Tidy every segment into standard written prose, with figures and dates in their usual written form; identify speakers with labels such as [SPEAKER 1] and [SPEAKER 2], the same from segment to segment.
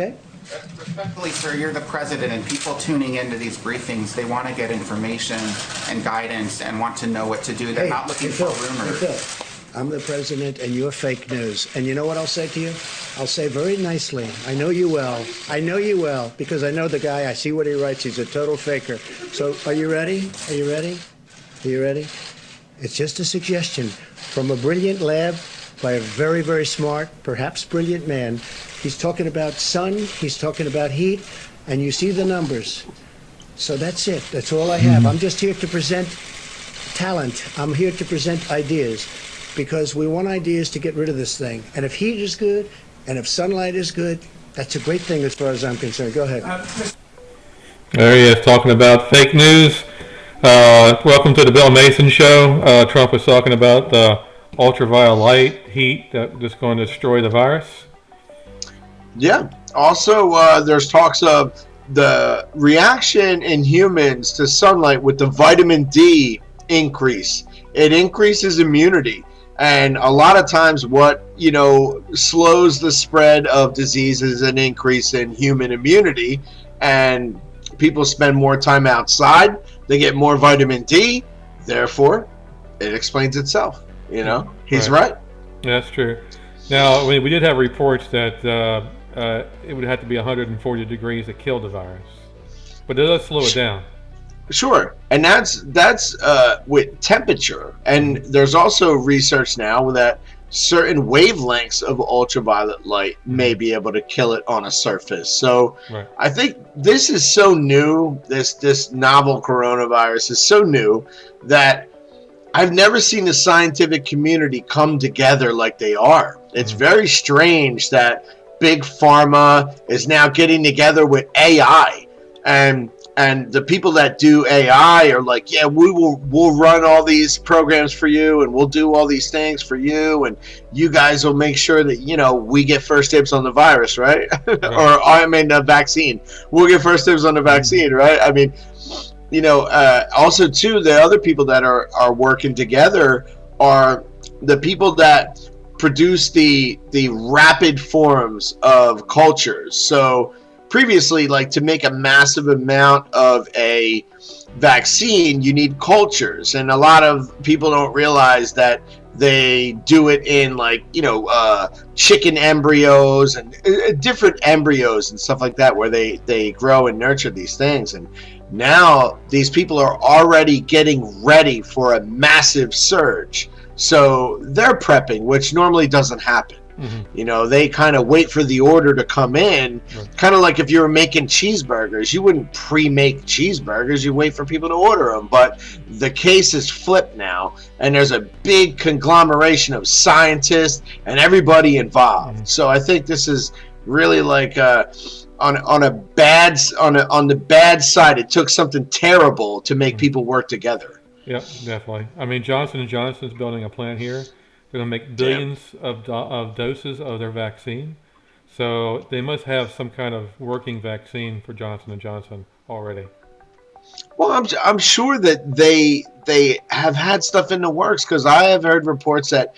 [SPEAKER 1] Okay?
[SPEAKER 2] Respectfully, sir, you're the president, and people tuning into these briefings, they want to get information and guidance and want to know what to do. They're not looking for rumors.
[SPEAKER 1] Hey, Phil, I'm the president, and you're fake news. And you know what I'll say to you? I'll say very nicely, I know you well, because I know the guy, I see what he writes, he's a total faker. So are you ready? Are you ready? Are you ready? It's just a suggestion from a brilliant lab by a very, very smart, perhaps brilliant man. He's talking about sun, he's talking about heat, and you see the numbers. So that's it. That's all I have. I'm just here to present talent. I'm here to present ideas, because we want ideas to get rid of this thing. And if heat is good, and if sunlight is good, that's a great thing as far as I'm concerned. Go ahead.
[SPEAKER 3] There he is talking about fake news. Welcome to the Bill Mason Show. Trump was talking about the ultraviolet heat that's going to destroy the virus.
[SPEAKER 4] Yeah. Also, there's talks of the reaction in humans to sunlight with the vitamin D increase. It increases immunity. And a lot of times what, slows the spread of disease is an increase in human immunity. And people spend more time outside. They get more vitamin D. Therefore, it explains itself. He's right.
[SPEAKER 3] That's true. Now, we did have reports that it would have to be 140 degrees to kill the virus, but it does slow it down.
[SPEAKER 4] Sure, and that's with temperature. And there's also research now that certain wavelengths of ultraviolet light may be able to kill it on a surface. So right. I think this is so new. This novel coronavirus is so new that I've never seen the scientific community come together like they are. It's very strange that Big Pharma is now getting together with AI, and the people that do AI are like, yeah, we'll run all these programs for you, and we'll do all these things for you, and you guys will make sure that we get first dibs on the virus, right? The vaccine. We'll get first dibs on the vaccine, right? I mean, also too, the other people that are working together are the people that produce the rapid forms of cultures. So previously, like, to make a massive amount of a vaccine, you need cultures, and a lot of people don't realize that they do it in chicken embryos and different embryos and stuff like that, where they grow and nurture these things. And now these people are already getting ready for a massive surge. So they're prepping, which normally doesn't happen. Mm-hmm. They kind of wait for the order to come in. Right. Kind of like if you were making cheeseburgers, you wouldn't pre-make cheeseburgers. You wait for people to order them. But the case is flipped now, and there's a big conglomeration of scientists and everybody involved. Mm-hmm. So I think this is really like on the bad side. It took something terrible to make people work together.
[SPEAKER 3] Yep, definitely. I mean, Johnson & Johnson's building a plant here. They're going to make billions of doses of their vaccine. So they must have some kind of working vaccine for Johnson & Johnson already.
[SPEAKER 4] Well, I'm sure that they have had stuff in the works, because I have heard reports that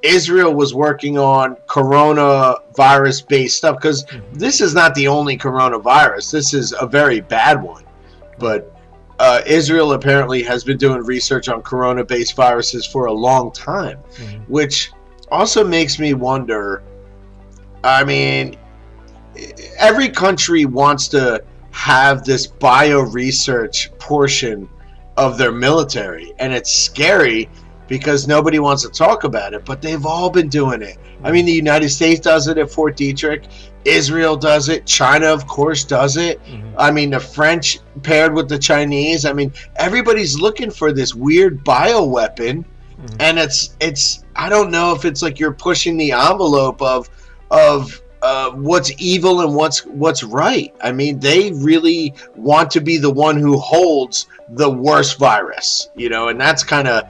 [SPEAKER 4] Israel was working on coronavirus-based stuff, because this is not the only coronavirus. This is a very bad one. But Israel apparently has been doing research on corona-based viruses for a long time, which also makes me wonder. I mean, every country wants to have this bio-research portion of their military, and it's scary because nobody wants to talk about it, but they've all been doing it. I mean, the United States does it at Fort Detrick. Israel does it. China, of course, does it. Mm-hmm. I mean, the French paired with the Chinese. I mean, everybody's looking for this weird bioweapon, and it's. I don't know if it's like you're pushing the envelope of what's evil and what's right. I mean, they really want to be the one who holds the worst virus, and that's kind of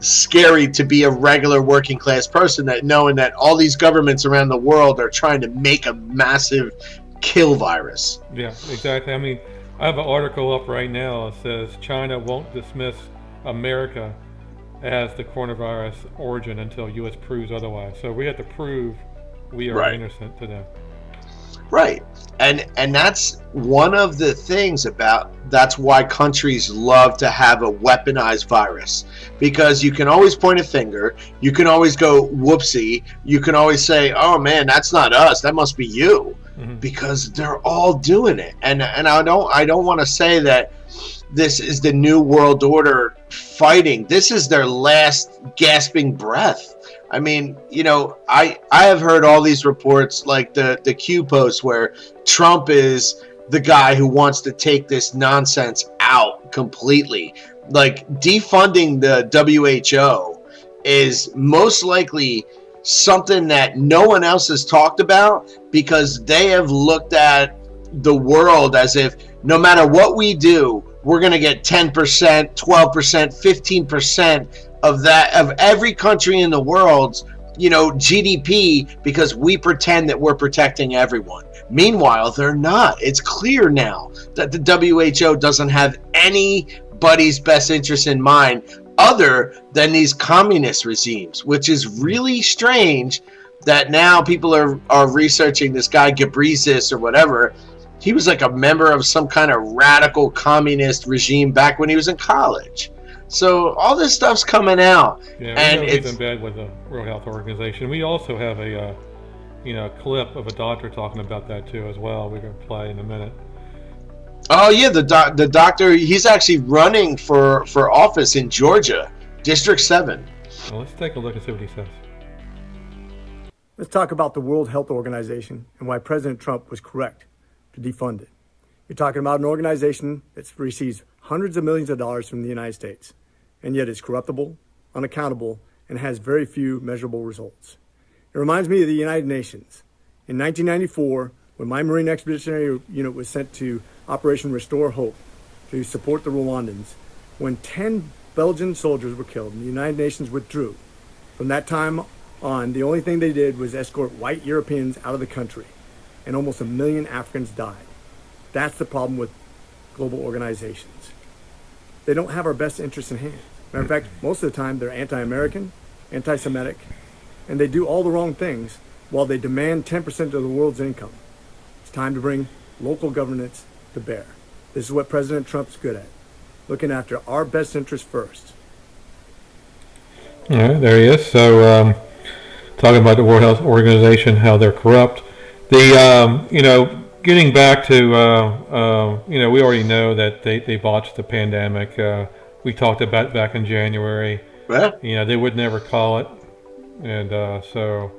[SPEAKER 4] scary to be a regular working class person, that knowing that all these governments around the world are trying to make a massive kill virus.
[SPEAKER 3] Yeah, exactly. I mean, I have an article up right now that says China won't dismiss America as the coronavirus origin until U.S. proves otherwise. So we have to prove we are innocent to them.
[SPEAKER 4] Right. And that's one of the things about, that's why countries love to have a weaponized virus, because you can always point a finger, you can always go whoopsie, you can always say, oh man, that's not us, that must be you, because they're all doing it. And I don't want to say that this is the new world order fighting. This is their last gasping breath. I mean, you know, I have heard all these reports, like the Q post, where Trump is the guy who wants to take this nonsense out completely. Like, defunding the WHO is most likely something that no one else has talked about, because they have looked at the world as if no matter what we do, we're going to get 10%, 12%, 15% of that, of every country in the world's, you know, GDP, because we pretend that we're protecting everyone. Meanwhile, they're not. It's clear now that the WHO doesn't have anybody's best interest in mind other than these communist regimes, which is really strange that now people are researching this guy Ghebreyesus or whatever. He was like a member of some kind of radical communist regime back when he was in college. So all this stuff's coming out.
[SPEAKER 3] Yeah,
[SPEAKER 4] and
[SPEAKER 3] he's
[SPEAKER 4] it's
[SPEAKER 3] in bed with the World Health Organization. We also have a clip of a doctor talking about that too as well. We're going to play in a minute.
[SPEAKER 4] oh yeah, the doctor, he's actually running for office in Georgia, District 7.
[SPEAKER 3] Well, let's take a look and see what he says.
[SPEAKER 5] Let's talk about the World Health Organization and why President Trump was correct to defund it. You're talking about an organization that receives hundreds of millions of dollars from the United States, and yet is corruptible, unaccountable, and has very few measurable results. It reminds me of the United Nations. In 1994, when my Marine Expeditionary Unit was sent to Operation Restore Hope to support the Rwandans, when 10 Belgian soldiers were killed and the United Nations withdrew. From that time on, the only thing they did was escort white Europeans out of the country, and almost 1 million Africans died. That's the problem with global organizations. They don't have our best interests in hand. Matter of fact, most of the time they're anti-American, anti-Semitic, and they do all the wrong things while they demand 10% of the world's income. It's time to bring local governance to bear. This is what President Trump's good at, looking after our best interests first.
[SPEAKER 3] All right, there he is. So, talking about the World Health Organization, how they're corrupt. Getting back to, we already know that they botched the pandemic. We talked about it back in January.
[SPEAKER 4] Yeah.
[SPEAKER 3] They would never call it. And so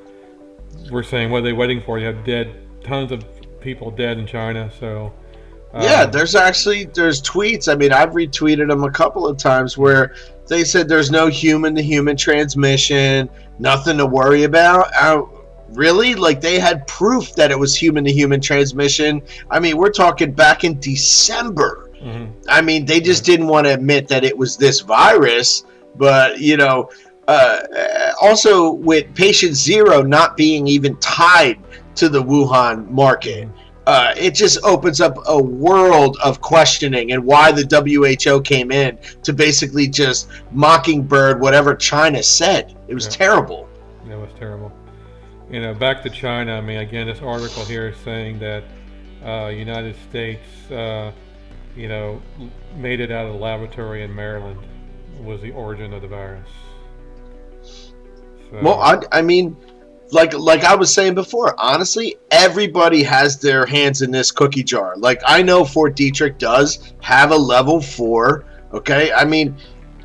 [SPEAKER 3] we're saying, what are they waiting for? You have tons of people dead in China. So
[SPEAKER 4] yeah, there's tweets. I mean, I've retweeted them a couple of times where they said there's no human-to-human transmission, nothing to worry about. Really? Like, they had proof that it was human-to-human transmission. I mean, we're talking back in December. Mm-hmm. I mean, they just didn't want to admit that it was this virus. But, also with patient zero not being even tied to the Wuhan market, it just opens up a world of questioning, and why the WHO came in to basically just mockingbird whatever China said. It was terrible.
[SPEAKER 3] It was terrible. Back to China. I mean, again, this article here is saying that United States, made it out of the laboratory in Maryland was the origin of the virus. So,
[SPEAKER 4] well, I mean, like I was saying before, honestly, everybody has their hands in this cookie jar. Like, I know Fort Detrick does have a level 4. Okay, I mean,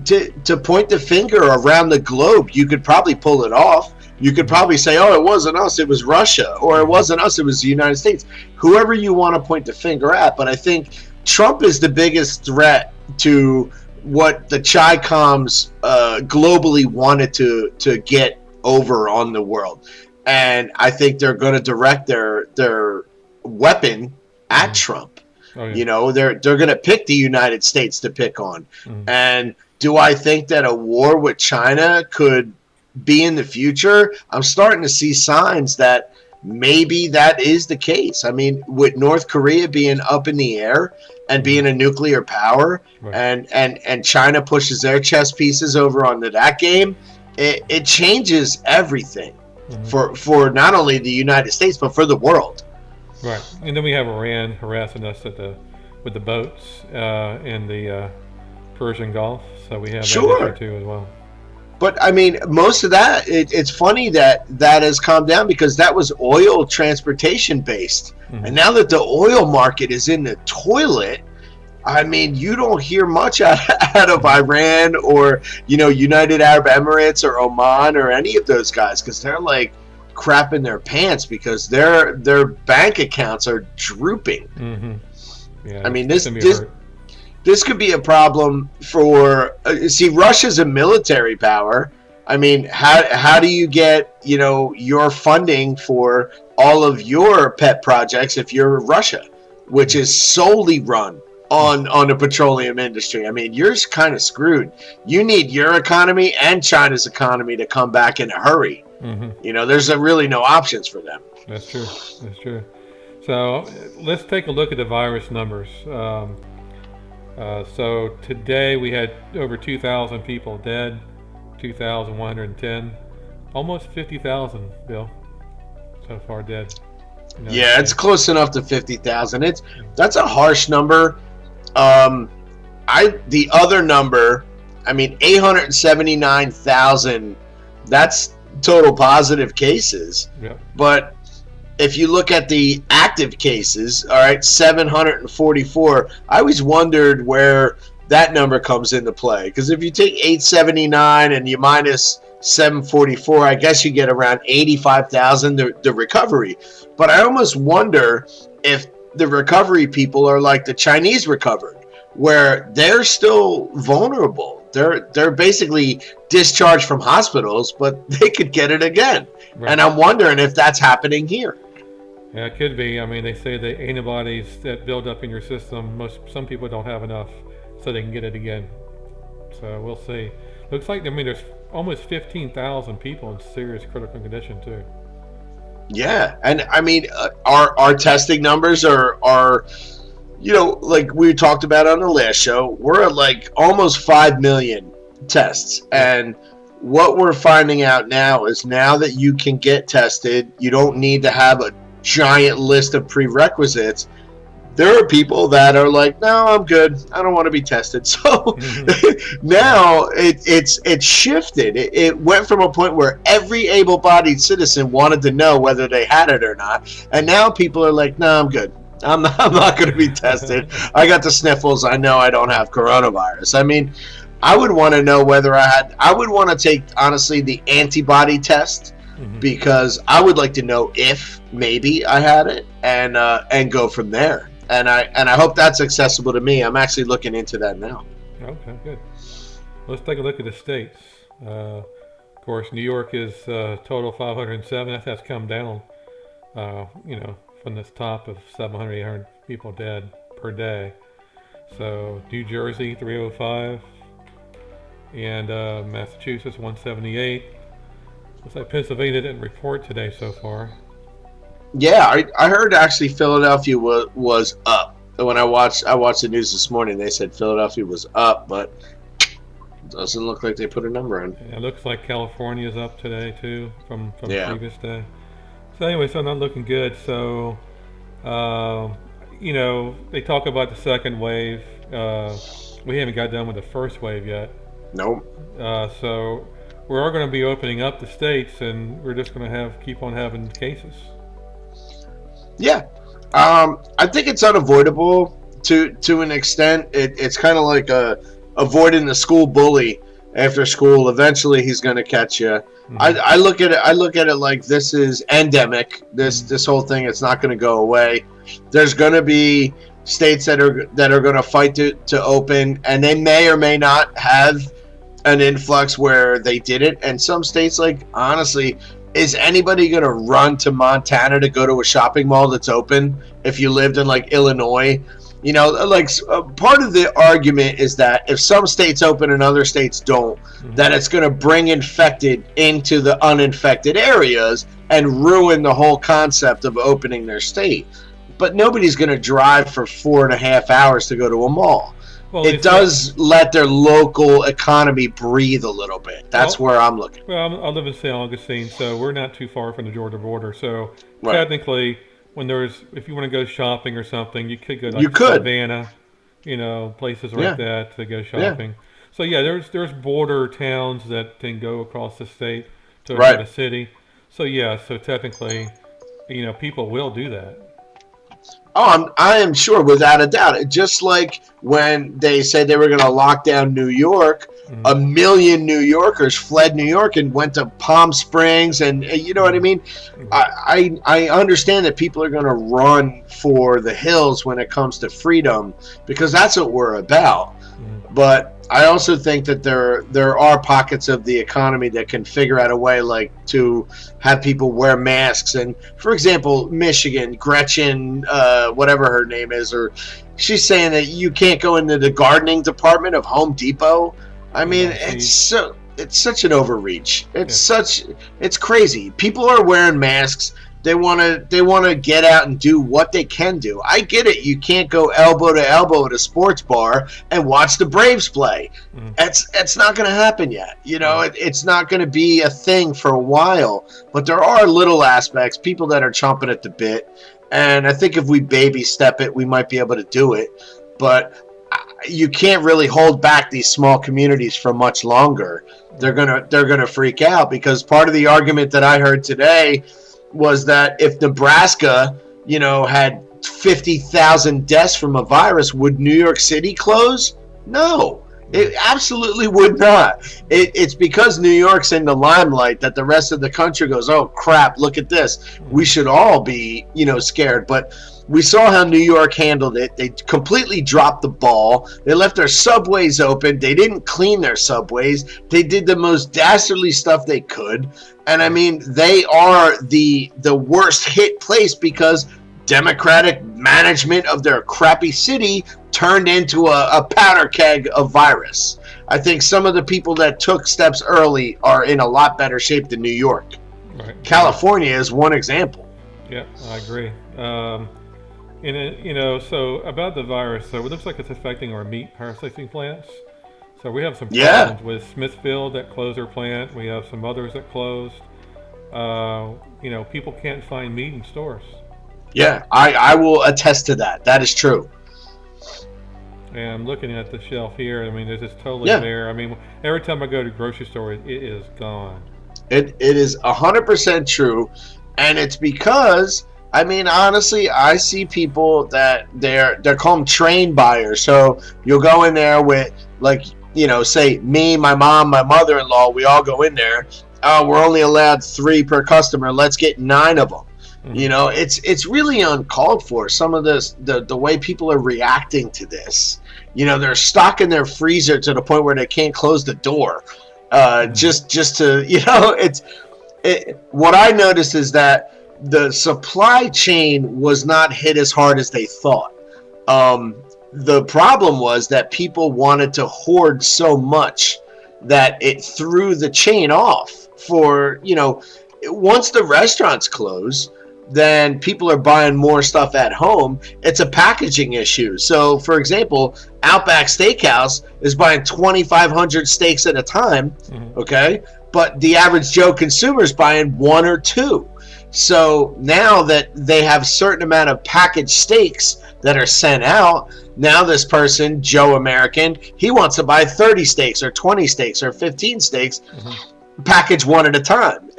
[SPEAKER 4] to point the finger around the globe, you could probably pull it off. You could probably say, oh, it wasn't us, it was Russia, or it wasn't us, it was the United States. Whoever you want to point the finger at. But I think Trump is the biggest threat to what the Chi-Coms globally wanted to get over on the world. And I think they're going to direct their weapon at Trump. Oh, yeah. They're going to pick the United States to pick on. And do I think that a war with China could be in the future? I'm starting to see signs that maybe that is the case. I mean, with North Korea being up in the air and being a nuclear power, right, and China pushes their chess pieces over onto that game, it changes everything for not only the United States but for the world.
[SPEAKER 3] Right, and then we have Iran harassing us with the boats in the Persian Gulf, so we have that
[SPEAKER 4] Sure.
[SPEAKER 3] issue too as well.
[SPEAKER 4] But I mean, most of that, it's funny that that has calmed down because that was oil transportation based.
[SPEAKER 3] Mm-hmm.
[SPEAKER 4] And now that the oil market is in the toilet, I mean, you don't hear much out of Iran or, United Arab Emirates or Oman or any of those guys because they're like crapping their pants because their bank accounts are drooping.
[SPEAKER 3] Mm-hmm. Yeah,
[SPEAKER 4] I mean,
[SPEAKER 3] it's gonna be hurt.
[SPEAKER 4] this could be a problem for see, Russia's a military power. I mean, how do you get your funding for all of your pet projects if you're Russia, which is solely run on the petroleum industry? I mean, you're kind of screwed. You need your economy and China's economy to come back in a hurry.
[SPEAKER 3] Mm-hmm.
[SPEAKER 4] There's really no options for them.
[SPEAKER 3] That's true. That's true. So let's take a look at the virus numbers. So today we had over 2,000 people dead, 2,110, almost 50,000, Bill, so far dead.
[SPEAKER 4] Yeah, it's close enough to 50,000. That's a harsh number. The other number, I mean, 879,000. That's total positive cases.
[SPEAKER 3] Yep.
[SPEAKER 4] But if you look at the active cases, all right, 744. I always wondered where that number comes into play because if you take 879 and you minus 744, I guess you get around 85,000 the recovery. But I almost wonder if the recovery people are like the Chinese recovered, where they're still vulnerable. They're basically discharged from hospitals, but they could get it again.
[SPEAKER 3] Right.
[SPEAKER 4] And I'm wondering if that's happening here.
[SPEAKER 3] Yeah, it could be. I mean, they say the antibodies that build up in your system, some people don't have enough, so they can get it again. So we'll see. Looks like, I mean, there's almost 15,000 people in serious critical condition too.
[SPEAKER 4] Yeah, and I mean, our testing numbers are like we talked about on the last show, we're at like almost 5 million tests. And what we're finding out now is now that you can get tested, you don't need to have a giant list of prerequisites. There are people that are like, no, I'm good. I don't want to be tested. So now it's shifted. It went from a point where every able-bodied citizen wanted to know whether they had it or not. And now people are like, no, I'm good. I'm not going to be tested. I got the sniffles. I know I don't have coronavirus. I mean, I would want to know whether I would want to take, honestly, the antibody test because I would like to know if maybe I had it and go from there. And I hope that's accessible to me. I'm actually looking into that now.
[SPEAKER 3] Okay, good. Let's take a look at the states. Of course, New York is total 507. That's come down, from this top of 700, 800 people dead per day. So New Jersey, 305. And Massachusetts, 178. Looks like Pennsylvania didn't report today so far.
[SPEAKER 4] Yeah, I heard actually Philadelphia was up. When I watched the news this morning, they said Philadelphia was up, but it doesn't look like they put a number in.
[SPEAKER 3] Yeah, it looks like California's up today too from the previous day. So anyway, so not looking good. So, they talk about the second wave. We haven't got done with the first wave yet.
[SPEAKER 4] Nope.
[SPEAKER 3] So we are going to be opening up the states, and we're just going to keep on having cases.
[SPEAKER 4] Yeah, I think it's unavoidable to an extent. It's kind of like avoiding the school bully after school. Eventually, he's going to catch you. Mm-hmm. I look at it like this is endemic. This whole thing, it's not going to go away. There's going to be states that are going to fight to open, and they may or may not have an influx where they did it. And some states, like, honestly, is anybody going to run to Montana to go to a shopping mall that's open if you lived in, like, Illinois? Part of the argument is that if some states open and other states don't, that it's going to bring infected into the uninfected areas and ruin the whole concept of opening their state. But nobody's going to drive for 4.5 hours to go to a mall. Well, it does let their local economy breathe a little bit. That's where I'm looking.
[SPEAKER 3] Well, I live in St. Augustine, so we're not too far from the Georgia border. So
[SPEAKER 4] right.
[SPEAKER 3] Technically, if you want to go shopping or something, you could go to
[SPEAKER 4] You
[SPEAKER 3] like
[SPEAKER 4] could.
[SPEAKER 3] Savannah, places
[SPEAKER 4] Yeah.
[SPEAKER 3] like that to go
[SPEAKER 4] Yeah.
[SPEAKER 3] shopping. So yeah, there's border towns that can go across the state to
[SPEAKER 4] Right.
[SPEAKER 3] another city. So yeah, so technically, people will do that.
[SPEAKER 4] Oh, I am sure, without a doubt. Just like when they said they were going to lock down New York,
[SPEAKER 3] Mm-hmm.
[SPEAKER 4] 1 million New Yorkers fled New York and went to Palm Springs, and you know what I mean. I understand that people are going to run for the hills when it comes to freedom, because that's what we're about. But I also think that there are pockets of the economy that can figure out a way, like to have people wear masks. And for example, Michigan, Gretchen, whatever her name is, or she's saying that you can't go into the gardening department of Home Depot. I mean, it's such an overreach. It's crazy. People are wearing masks. They want to get out and do what they can do. I get it. You can't go elbow to elbow at a sports bar and watch the Braves play. It's not going to happen yet. It's not going to be a thing for a while. But there are little aspects, people that are chomping at the bit. And I think if we baby step it, we might be able to do it. But you can't really hold back these small communities for much longer. They're gonna freak out, because part of the argument that I heard today was that if Nebraska, had 50,000 deaths from a virus, would New York City close? No, it absolutely would not. It's because New York's in the limelight that the rest of the country goes, oh crap, look at this. We should all be, scared. But we saw how New York handled it. They completely dropped the ball. They left their subways open. They didn't clean their subways. They did the most dastardly stuff they could. And I mean, they are the worst hit place because Democratic management of their crappy city turned into a powder keg of virus. I think some of the people that took steps early are in a lot better shape than New York.
[SPEAKER 3] Right.
[SPEAKER 4] California is one example.
[SPEAKER 3] Yeah, I agree. So about the virus, so it looks like it's affecting our meat processing plants. So we have some problems with Smithfield that closed their plant. We have some others that closed. People can't find meat in stores.
[SPEAKER 4] Yeah, I will attest to that. That is true.
[SPEAKER 3] And I'm looking at the shelf here. I mean, there's just totally bare. I mean, every time I go to the grocery store, it is gone.
[SPEAKER 4] It is 100% true, and it's because, I mean, honestly, I see people that they're called train buyers. So you'll go in there with, like, say me, my mom, my mother-in-law. We all go in there. Oh, we're only allowed 3 per customer. Let's get 9 of them. It's really uncalled for. Some of this, the way people are reacting to this. They're stocking their freezer to the point where they can't close the door. Just to, what I noticed is that the supply chain was not hit as hard as they thought. The problem was that people wanted to hoard so much that it threw the chain off for, once the restaurants close, then people are buying more stuff at home. It's a packaging issue. So, for example, Outback Steakhouse is buying 2,500 steaks at a time, okay? But the average Joe consumer is buying 1 or 2. So now that they have a certain amount of packaged steaks that are sent out, now this person, Joe American, he wants to buy 30 steaks or 20 steaks or 15 steaks. Package one at a time.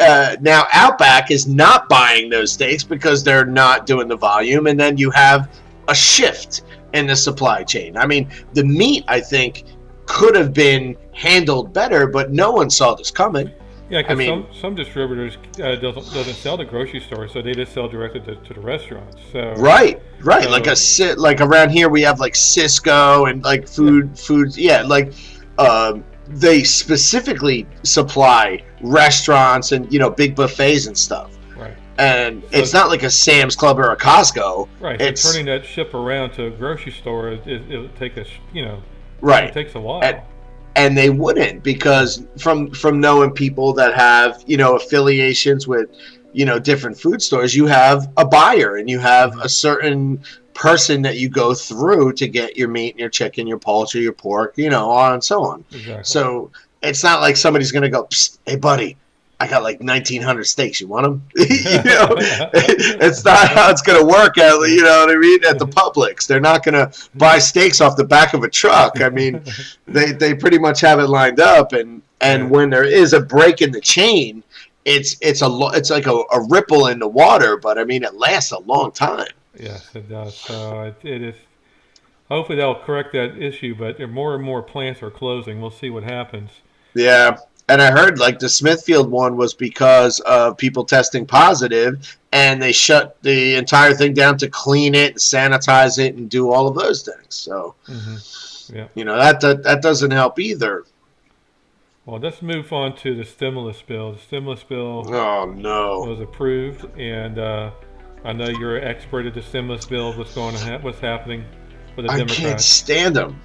[SPEAKER 4] Now Outback is not buying those steaks because they're not doing the volume, and then you have a shift in the supply chain. I mean, the meat, I think, could have been handled better, but no one saw this coming.
[SPEAKER 3] Yeah, because some distributors doesn't sell to grocery stores, so they just sell directly to the restaurants. So
[SPEAKER 4] right, so, like around here we have like Cisco and like foods. Yeah, like they specifically supply restaurants and big buffets and stuff.
[SPEAKER 3] Right.
[SPEAKER 4] And so it's not like a Sam's Club or a Costco.
[SPEAKER 3] Right.
[SPEAKER 4] It's
[SPEAKER 3] so turning that ship around to a grocery store. It'll take us.
[SPEAKER 4] Right.
[SPEAKER 3] It takes a while.
[SPEAKER 4] And they wouldn't, because from knowing people that have affiliations with different food stores, you have a buyer and you have a certain person that you go through to get your meat, your chicken, your poultry, your pork, on and so on.
[SPEAKER 3] Exactly.
[SPEAKER 4] So it's not like somebody's going to go, "Psst, hey buddy, I got like 1,900 steaks. You want them? It's not how it's going to work at, you know what I mean? At the Publix. They're not going to buy steaks off the back of a truck. I mean, they pretty much have it lined up. And when there is a break in the chain, it's like a ripple in the water, but I mean, it lasts a long time.
[SPEAKER 3] Yes, it does. So it is. Hopefully they'll correct that issue, but more and more plants are closing. We'll see what happens.
[SPEAKER 4] Yeah. And I heard like the Smithfield one was because of people testing positive, and they shut the entire thing down to clean it, sanitize it, and do all of those things. So, that doesn't help either.
[SPEAKER 3] Well, let's move on to the stimulus bill. The stimulus bill was approved, and I know you're an expert at the stimulus bill. What's happening with the Democrats?
[SPEAKER 4] I can't stand them.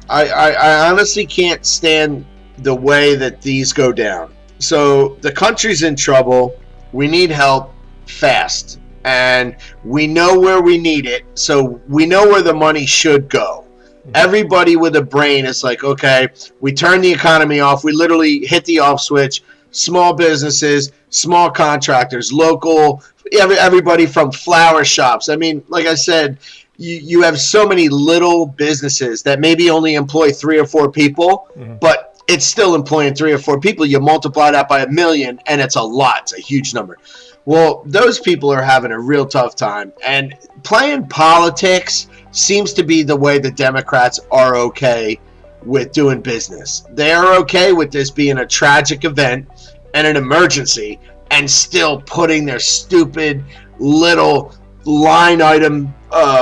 [SPEAKER 4] I honestly can't stand the way that these go down. So the country's in trouble. We need help fast, and we know where we need it. So we know where the money should go. Everybody with a brain is like, okay, we turn the economy off. We literally hit the off switch. Small businesses, small contractors, local, everybody from flower shops. I mean, like I said, you have so many little businesses that maybe only employ 3 or 4 people, but it's still employing 3 or 4 people. You multiply that by 1 million, and it's a lot. It's a huge number. Well, those people are having a real tough time. And playing politics seems to be the way the Democrats are okay with doing business. They are okay with this being a tragic event and an emergency, and still putting their stupid little line item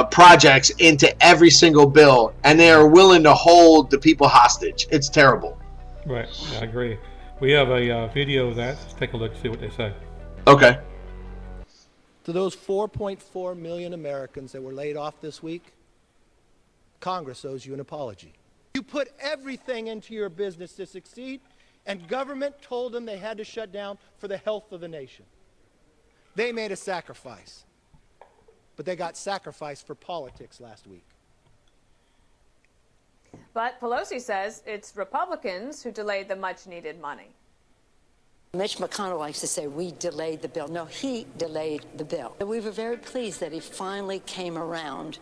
[SPEAKER 4] projects into every single bill. And they are willing to hold the people hostage. It's terrible.
[SPEAKER 3] Right, yeah, I agree. We have a video of that. Let's take a look, see what they say.
[SPEAKER 4] Okay.
[SPEAKER 6] To those 4.4 million Americans that were laid off this week, Congress owes you an apology. You put everything into your business to succeed, and government told them they had to shut down for the health of the nation. They made a sacrifice, but they got sacrificed for politics last week.
[SPEAKER 7] But Pelosi says it's Republicans who delayed the much-needed money.
[SPEAKER 8] Mitch McConnell likes to say we delayed the bill. No, he delayed the bill. We were very pleased that he finally came around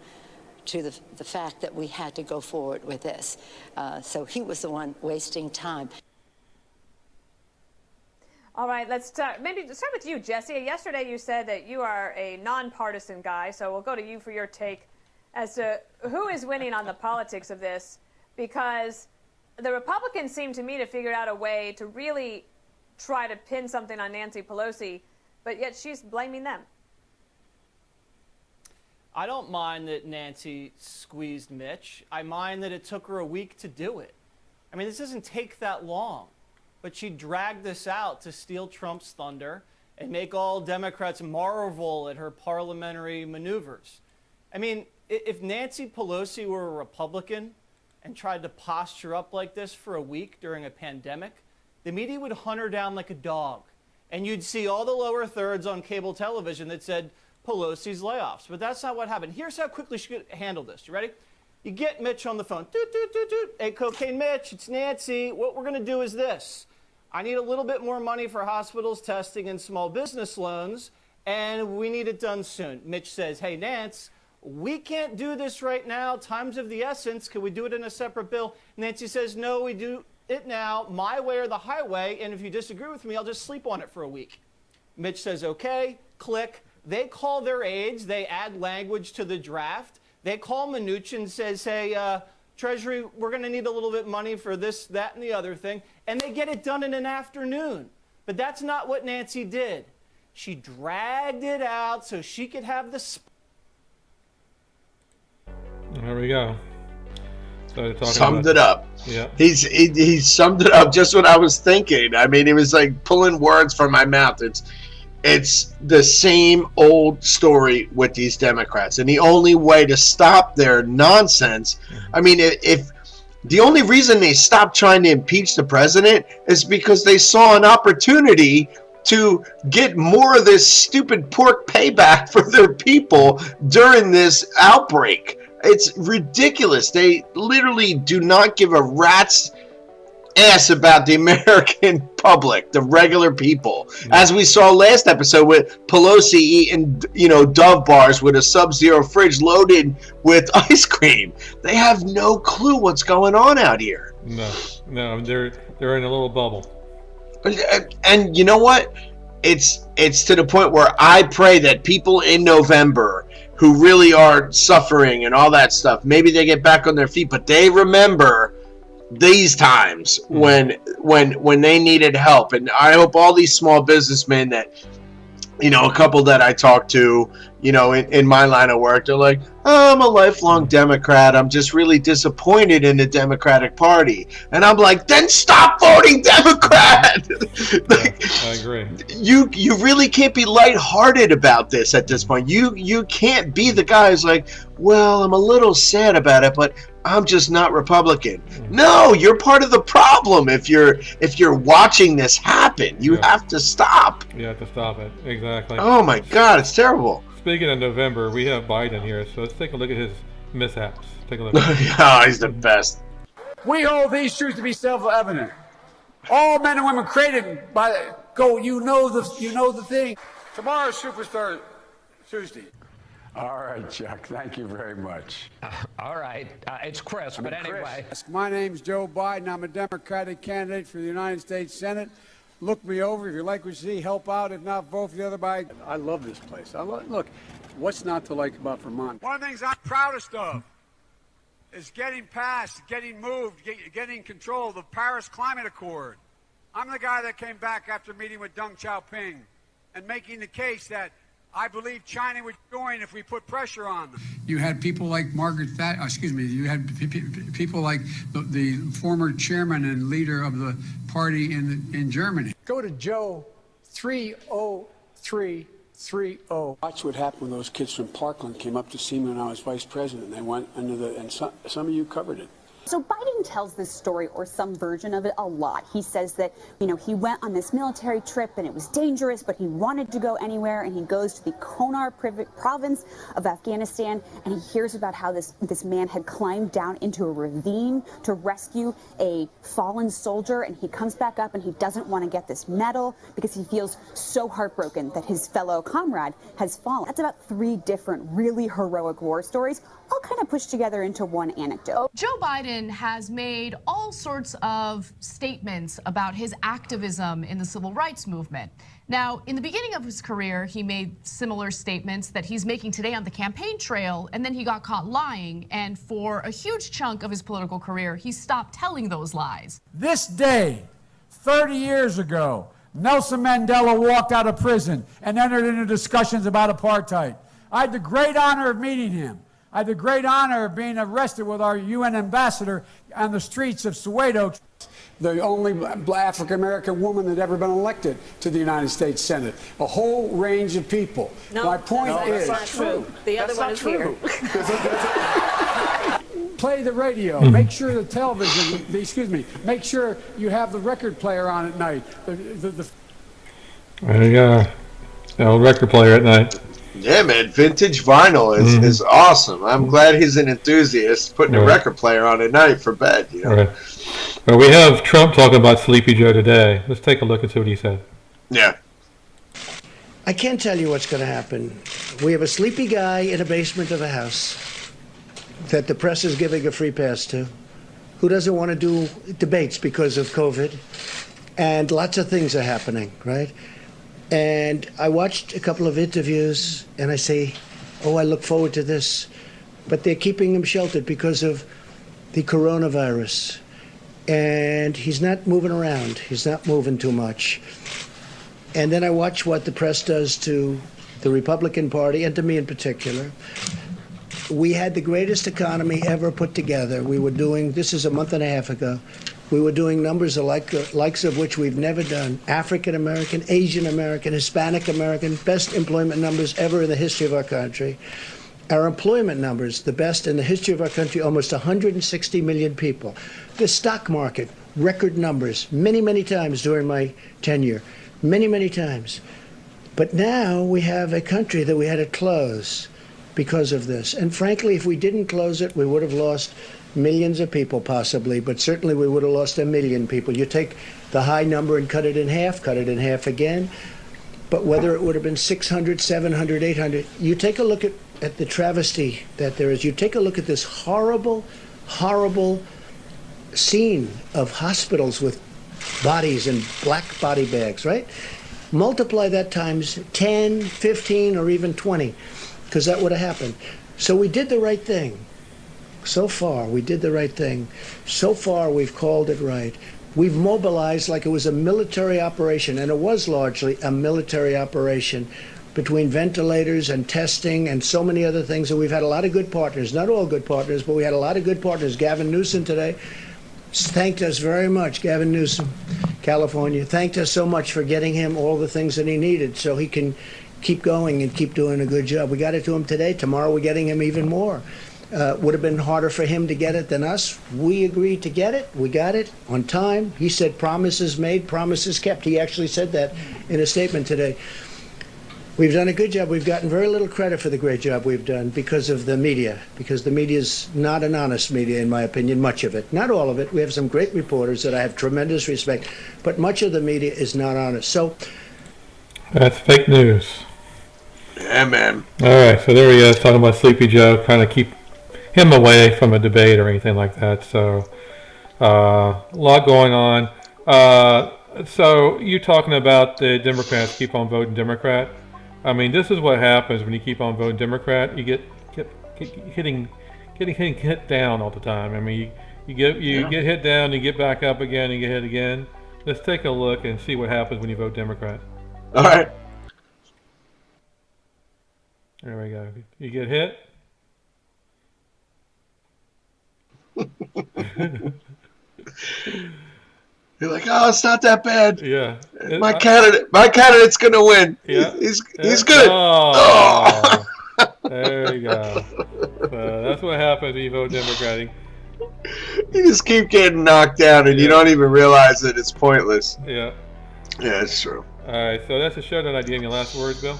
[SPEAKER 8] to the fact that we had to go forward with this. So he was the one wasting time.
[SPEAKER 7] All right, let's start with you, Jesse. Yesterday you said that you are a nonpartisan guy, so we'll go to you for your take as to who is winning on the politics of this, because the Republicans seem to me to figure out a way to really try to pin something on Nancy Pelosi, but yet she's blaming them.
[SPEAKER 9] I don't mind that Nancy squeezed Mitch. I mind that it took her a week to do it. I mean, this doesn't take that long, but she dragged this out to steal Trump's thunder and make all Democrats marvel at her parliamentary maneuvers. I mean, if Nancy Pelosi were a Republican and tried to posture up like this for a week during a pandemic, the media would hunt her down like a dog. And you'd see all the lower thirds on cable television that said Pelosi's layoffs. But that's not what happened. Here's how quickly she could handle this. You ready? You get Mitch on the phone. Doot, doot, doot, doot. Hey, Cocaine Mitch, it's Nancy. What we're going to do is this. I need a little bit more money for hospitals, testing, and small business loans, and we need it done soon. Mitch says, hey, Nance, we can't do this right now. Time's of the essence. Can we do it in a separate bill? Nancy says, no, we do it now, my way or the highway, and if you disagree with me, I'll just sleep on it for a week. Mitch says, okay, click. They call their aides. They add language to the draft. They call Mnuchin, says, hey, Treasury, we're going to need a little bit of money for this, that, and the other thing, and they get it done in an afternoon. But that's not what Nancy did. She dragged it out so she could have the...
[SPEAKER 3] There we go. So
[SPEAKER 4] summed it up.
[SPEAKER 3] Yeah.
[SPEAKER 4] He summed it up just what I was thinking. I mean, it was like pulling words from my mouth. It's the same old story with these Democrats. And the only way to stop their nonsense, I mean, if the only reason they stopped trying to impeach the president is because they saw an opportunity to get more of this stupid pork payback for their people during this outbreak. It's ridiculous. They literally do not give a rat's ass about the American public, the regular people. As we saw last episode with Pelosi eating, Dove bars with a Sub-Zero fridge loaded with ice cream. They have no clue what's going on out here.
[SPEAKER 3] No, they're in a little bubble.
[SPEAKER 4] And you know what? It's to the point where I pray that people in November who really are suffering and all that stuff, maybe they get back on their feet, but they remember these times when they needed help. And I hope all these small businessmen that, a couple that I talked to, in my line of work, they're like, oh, I'm a lifelong Democrat. I'm just really disappointed in the Democratic Party. And I'm like, then stop voting Democrat.
[SPEAKER 3] I agree.
[SPEAKER 4] You really can't be lighthearted about this at this point. You can't be the guy who's like, well, I'm a little sad about it, but I'm just not Republican. No, you're part of the problem. If you're watching this happen, you have to stop.
[SPEAKER 3] You have to stop it. Exactly.
[SPEAKER 4] Oh my God, it's terrible.
[SPEAKER 3] Speaking of November, we have Biden here, so let's take a look at his mishaps. Take a look.
[SPEAKER 4] Oh, he's the best.
[SPEAKER 10] We hold these truths to be self-evident. All men and women created by the thing. Tomorrow's Superstar Tuesday. All right, Chuck. Thank you very much.
[SPEAKER 11] All right. It's Chris, but anyway.
[SPEAKER 10] My name's Joe Biden. I'm a Democratic candidate for the United States Senate. Look me over. If you like what you see, help out. If not, vote for the other guy. I love this place. Look, what's not to like about Vermont? One of the things I'm proudest of is getting passed, getting moved, getting control of the Paris Climate Accord. I'm the guy that came back after meeting with Deng Xiaoping and making the case that I believe China would join if we put pressure on them. You had people like you had people like the former chairman and leader of the party in Germany. Go to Joe 30330. Watch what happened when those kids from Parkland came up to see me when I was vice president. They went and some of you covered it.
[SPEAKER 12] So Biden tells this story, or some version of it, a lot. He says that, he went on this military trip and it was dangerous, but he wanted to go anywhere. And he goes to the Konar province of Afghanistan, and he hears about how this man had climbed down into a ravine to rescue a fallen soldier. And he comes back up and he doesn't want to get this medal because he feels so heartbroken that his fellow comrade has fallen. That's about 3 different really heroic war stories, all kind of pushed together into one anecdote.
[SPEAKER 13] Joe Biden has made all sorts of statements about his activism in the civil rights movement. Now, in the beginning of his career, he made similar statements that he's making today on the campaign trail, and then he got caught lying. And for a huge chunk of his political career, he stopped telling those lies.
[SPEAKER 10] This day, 30 years ago, Nelson Mandela walked out of prison and entered into discussions about apartheid. I had the great honor of meeting him. I had the great honor of being arrested with our UN ambassador on the streets of Soweto. The only African-American woman that ever been elected to the United States Senate. A whole range of people.
[SPEAKER 14] No,
[SPEAKER 10] my point is,
[SPEAKER 14] that's not true. The other one is here.
[SPEAKER 10] Play the radio. Make sure the television. Make sure you have the record player on at night.
[SPEAKER 3] There you go. The old record player at night.
[SPEAKER 4] Yeah, man, vintage vinyl is awesome. I'm glad he's an enthusiast putting a record player on at night for bed.
[SPEAKER 3] Right. Well, we have Trump talking about Sleepy Joe today. Let's take a look and see what he said.
[SPEAKER 4] Yeah.
[SPEAKER 1] I can't tell you what's going to happen. We have a sleepy guy in a basement of a house that the press is giving a free pass to, who doesn't want to do debates because of COVID, and lots of things are happening, right? And I watched a couple of interviews, and I say, oh, I look forward to this. But they're keeping him sheltered because of the coronavirus. And he's not moving around. He's not moving too much. And then I watch what the press does to the Republican Party, and to me in particular. We had the greatest economy ever put together. We were doing, this is a month and a half ago, we were doing numbers likes of which we've never done. African American, Asian American, Hispanic American, best employment numbers ever in the history of our country. Our employment numbers, the best in the history of our country, almost 160 million people. The stock market, record numbers, many, many times during my tenure, many, many times. But now we have a country that we had to close because of this. And frankly, if we didn't close it, we would have lost millions of people possibly, but certainly we would have lost 1 million people. You take the high number and cut it in half again. But whether it would have been 600, 700, 800, you take a look at the travesty that there is. You take a look at this horrible, horrible scene of hospitals with bodies in black body bags, right? Multiply that times 10, 15, or even 20, because that would have happened. So we did the right thing. So far, we did the right thing. So far, we've called it right. We've mobilized like it was a military operation, and it was largely a military operation between ventilators and testing and so many other things. And we've had a lot of good partners, not all good partners, but we had a lot of good partners. Gavin Newsom today thanked us very much. Gavin Newsom, California, thanked us so much for getting him all the things that he needed so he can keep going and keep doing a good job. We got it to him today. Tomorrow we're getting him even more. Would have been harder for him to get it than us. We agreed to get it. We got it on time. He said promises made, promises kept. He actually said that in a statement today. We've done a good job. We've gotten very little credit for the great job we've done because of the media, because the media is not an honest media, in my opinion, much of it. Not all of it. We have some great reporters that I have tremendous respect, but much of the media is not honest. So
[SPEAKER 3] that's fake news.
[SPEAKER 4] Yeah, man.
[SPEAKER 3] All right, so there he is talking about Sleepy Joe, trying to keep him away from a debate or anything like that. So a lot going on. So you talking about the Democrats keep on voting Democrat. I mean, this is what happens when you keep on voting Democrat. You get getting hit down all the time. I mean, you get hit down, you get back up again, and get hit again. Let's take a look and see what happens when you vote Democrat.
[SPEAKER 4] All right.
[SPEAKER 3] There we go. You get hit.
[SPEAKER 4] You're like, oh, it's not that bad.
[SPEAKER 3] Yeah.
[SPEAKER 4] My candidate's gonna win.
[SPEAKER 3] Yeah.
[SPEAKER 4] He's good.
[SPEAKER 3] Oh. There you go. So that's what happens when you vote Democratic.
[SPEAKER 4] You just keep getting knocked down, and you don't even realize that it's pointless.
[SPEAKER 3] Yeah.
[SPEAKER 4] Yeah, it's true.
[SPEAKER 3] All right. So that's the show tonight. Do you have any last words, Bill?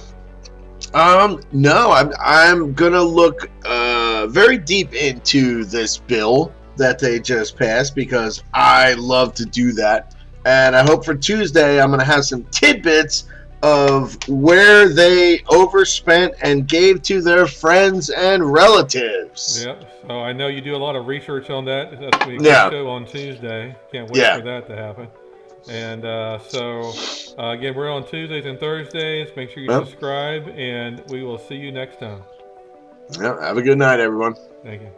[SPEAKER 4] No, I'm gonna look very deep into this bill that they just passed because I love to do that, and I hope for Tuesday I'm gonna have some tidbits of where they overspent and gave to their friends and relatives.
[SPEAKER 3] Yeah. So I know you do a lot of research on that. That's the show on Tuesday. Can't wait for that to happen. And again, we're on Tuesdays and Thursdays. Make sure you subscribe, and we will see you next time.
[SPEAKER 4] Yeah, have a good night, everyone.
[SPEAKER 3] Thank you.